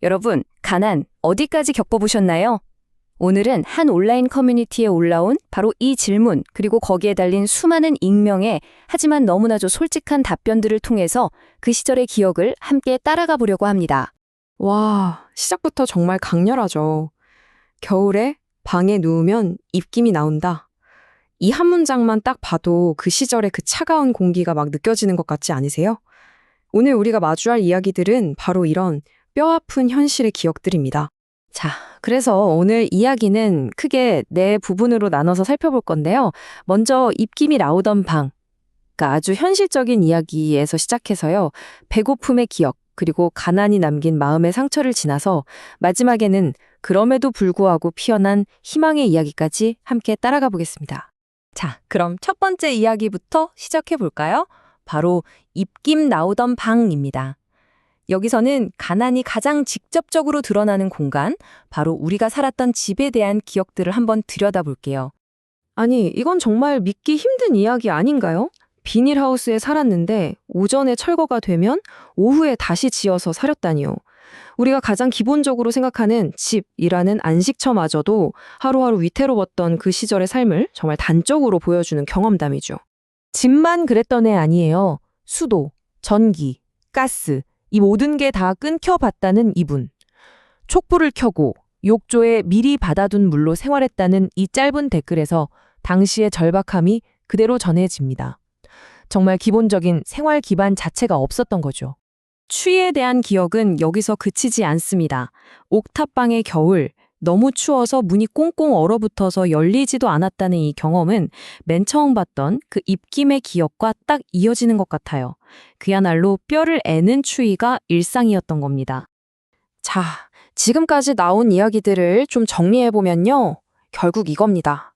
여러분, 가난 어디까지 겪어보셨나요? 오늘은 한 온라인 커뮤니티에 올라온 바로 이 질문, 그리고 거기에 달린 수많은 익명의 하지만 너무나도 솔직한 답변들을 통해서 그 시절의 기억을 함께 따라가 보려고 합니다. 와, 시작부터 정말 강렬하죠. 겨울에 방에 누우면 입김이 나온다. 이 한 문장만 딱 봐도 그 시절의 그 차가운 공기가 막 느껴지는 것 같지 않으세요? 오늘 우리가 마주할 이야기들은 바로 이런 뼈아픈 현실의 기억들입니다. 자, 그래서 오늘 이야기는 크게 네 부분으로 나눠서 살펴볼 건데요. 먼저 입김이 나오던 방, 그러니까 아주 현실적인 이야기에서 시작해서요. 배고픔의 기억, 그리고 가난이 남긴 마음의 상처를 지나서 마지막에는 그럼에도 불구하고 피어난 희망의 이야기까지 함께 따라가 보겠습니다. 자, 그럼 첫 번째 이야기부터 시작해 볼까요? 바로 입김 나오던 방입니다. 여기서는 가난이 가장 직접적으로 드러나는 공간, 바로 우리가 살았던 집에 대한 기억들을 한번 들여다볼게요. 아니, 이건 정말 믿기 힘든 이야기 아닌가요? 비닐하우스에 살았는데 오전에 철거가 되면 오후에 다시 지어서 살았다니요. 우리가 가장 기본적으로 생각하는 집이라는 안식처마저도 하루하루 위태로웠던 그 시절의 삶을 정말 단적으로 보여주는 경험담이죠. 집만 그랬던 애 아니에요. 수도, 전기, 가스, 이 모든 게 다 끊겨봤다는 이분. 촛불을 켜고 욕조에 미리 받아둔 물로 생활했다는 이 짧은 댓글에서 당시의 절박함이 그대로 전해집니다. 정말 기본적인 생활 기반 자체가 없었던 거죠. 추위에 대한 기억은 여기서 그치지 않습니다. 옥탑방의 겨울, 너무 추워서 문이 꽁꽁 얼어붙어서 열리지도 않았다는 이 경험은 맨 처음 봤던 그 입김의 기억과 딱 이어지는 것 같아요. 그야말로 뼈를 애는 추위가 일상이었던 겁니다. 자, 지금까지 나온 이야기들을 좀 정리해보면요. 결국 이겁니다.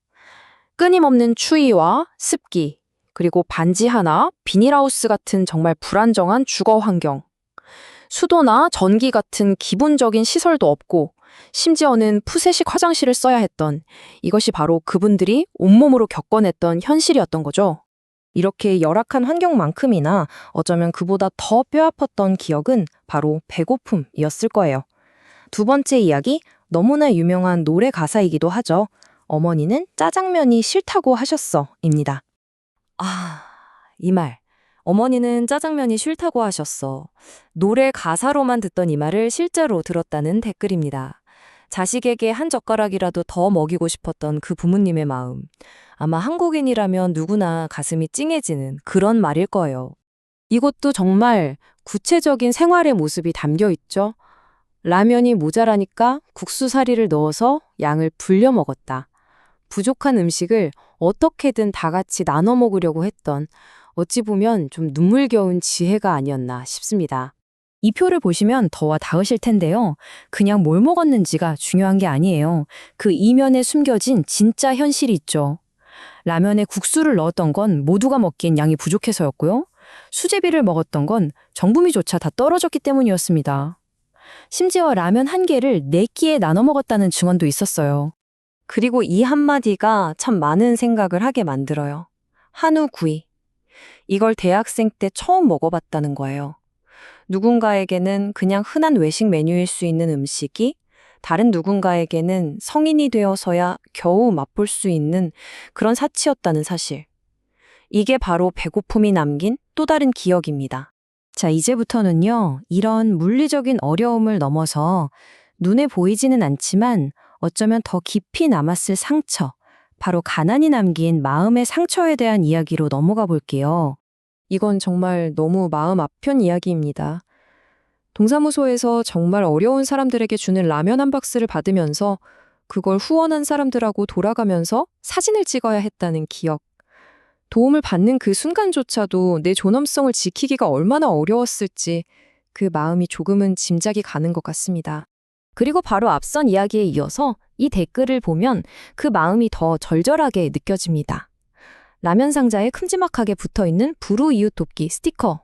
끊임없는 추위와 습기, 그리고 반지 하나, 비닐하우스 같은 정말 불안정한 주거 환경, 수도나 전기 같은 기본적인 시설도 없고 심지어는 푸세식 화장실을 써야 했던 이것이 바로 그분들이 온몸으로 겪어냈던 현실이었던 거죠. 이렇게 열악한 환경만큼이나 어쩌면 그보다 더 뼈아팠던 기억은 바로 배고픔이었을 거예요. 두 번째 이야기, 너무나 유명한 노래 가사이기도 하죠. 어머니는 짜장면이 싫다고 하셨어입니다. 아, 이 말. 어머니는 짜장면이 싫다고 하셨어. 노래 가사로만 듣던 이 말을 실제로 들었다는 댓글입니다. 자식에게 한 젓가락이라도 더 먹이고 싶었던 그 부모님의 마음. 아마 한국인이라면 누구나 가슴이 찡해지는 그런 말일 거예요. 이것도 정말 구체적인 생활의 모습이 담겨 있죠. 라면이 모자라니까 국수사리를 넣어서 양을 불려 먹었다. 부족한 음식을 어떻게든 다 같이 나눠 먹으려고 했던 어찌 보면 좀 눈물겨운 지혜가 아니었나 싶습니다. 이 표를 보시면 더와 닿으실 텐데요. 그냥 뭘 먹었는지가 중요한 게 아니에요. 그 이면에 숨겨진 진짜 현실이 있죠. 라면에 국수를 넣었던 건 모두가 먹기엔 양이 부족해서였고요. 수제비를 먹었던 건 정부미조차 다 떨어졌기 때문이었습니다. 심지어 라면 한 개를 4끼에 나눠 먹었다는 증언도 있었어요. 그리고 이 한마디가 참 많은 생각을 하게 만들어요. 한우구이. 이걸 대학생 때 처음 먹어봤다는 거예요. 누군가에게는 그냥 흔한 외식 메뉴일 수 있는 음식이 다른 누군가에게는 성인이 되어서야 겨우 맛볼 수 있는 그런 사치였다는 사실. 이게 바로 배고픔이 남긴 또 다른 기억입니다. 자, 이제부터는요, 이런 물리적인 어려움을 넘어서 눈에 보이지는 않지만 어쩌면 더 깊이 남았을 상처, 바로 가난이 남긴 마음의 상처에 대한 이야기로 넘어가 볼게요. 이건 정말 너무 마음 아픈 이야기입니다. 동사무소에서 정말 어려운 사람들에게 주는 라면 한 박스를 받으면서 그걸 후원한 사람들하고 돌아가면서 사진을 찍어야 했다는 기억. 도움을 받는 그 순간조차도 내 존엄성을 지키기가 얼마나 어려웠을지 그 마음이 조금은 짐작이 가는 것 같습니다. 그리고 바로 앞선 이야기에 이어서 이 댓글을 보면 그 마음이 더 절절하게 느껴집니다. 라면 상자에 큼지막하게 붙어있는 불우이웃 돕기 스티커.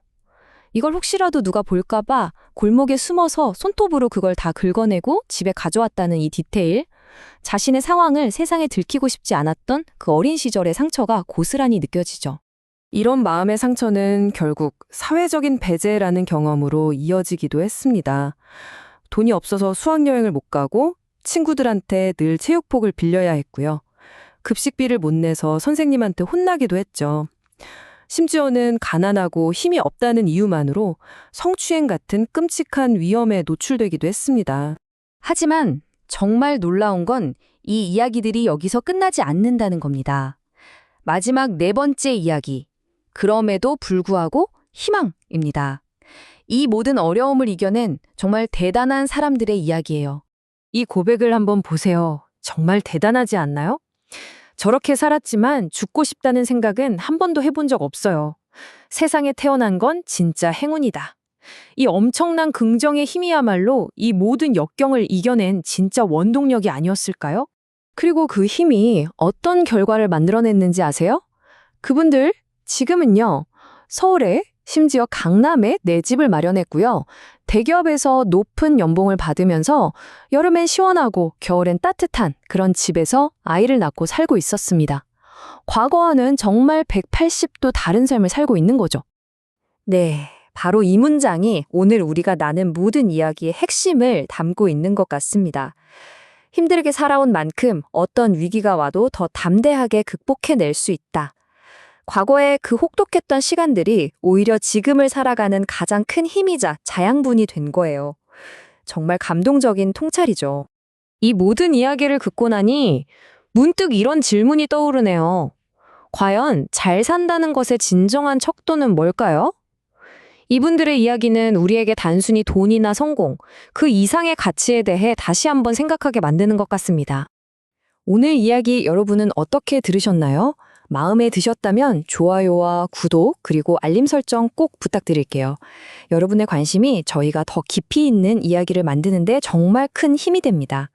이걸 혹시라도 누가 볼까봐 골목에 숨어서 손톱으로 그걸 다 긁어내고 집에 가져왔다는 이 디테일. 자신의 상황을 세상에 들키고 싶지 않았던 그 어린 시절의 상처가 고스란히 느껴지죠. 이런 마음의 상처는 결국 사회적인 배제라는 경험으로 이어지기도 했습니다. 돈이 없어서 수학여행을 못 가고 친구들한테 늘 체육복을 빌려야 했고요. 급식비를 못 내서 선생님한테 혼나기도 했죠. 심지어는 가난하고 힘이 없다는 이유만으로 성추행 같은 끔찍한 위험에 노출되기도 했습니다. 하지만 정말 놀라운 건 이 이야기들이 여기서 끝나지 않는다는 겁니다. 마지막 네 번째 이야기. 그럼에도 불구하고 희망입니다. 이 모든 어려움을 이겨낸 정말 대단한 사람들의 이야기예요. 이 고백을 한번 보세요. 정말 대단하지 않나요? 저렇게 살았지만 죽고 싶다는 생각은 한 번도 해본 적 없어요. 세상에 태어난 건 진짜 행운이다. 이 엄청난 긍정의 힘이야말로 이 모든 역경을 이겨낸 진짜 원동력이 아니었을까요? 그리고 그 힘이 어떤 결과를 만들어냈는지 아세요? 그분들 지금은요, 서울에 심지어 강남에 내 집을 마련했고요. 대기업에서 높은 연봉을 받으면서 여름엔 시원하고 겨울엔 따뜻한 그런 집에서 아이를 낳고 살고 있었습니다. 과거와는 정말 180도 다른 삶을 살고 있는 거죠. 네, 바로 이 문장이 오늘 우리가 나눈 모든 이야기의 핵심을 담고 있는 것 같습니다. 힘들게 살아온 만큼 어떤 위기가 와도 더 담대하게 극복해낼 수 있다. 과거의 그 혹독했던 시간들이 오히려 지금을 살아가는 가장 큰 힘이자 자양분이 된 거예요. 정말 감동적인 통찰이죠. 이 모든 이야기를 듣고 나니 문득 이런 질문이 떠오르네요. 과연 잘 산다는 것의 진정한 척도는 뭘까요? 이분들의 이야기는 우리에게 단순히 돈이나 성공, 그 이상의 가치에 대해 다시 한번 생각하게 만드는 것 같습니다. 오늘 이야기 여러분은 어떻게 들으셨나요? 마음에 드셨다면 좋아요와 구독 그리고 알림 설정 꼭 부탁드릴게요. 여러분의 관심이 저희가 더 깊이 있는 이야기를 만드는데 정말 큰 힘이 됩니다.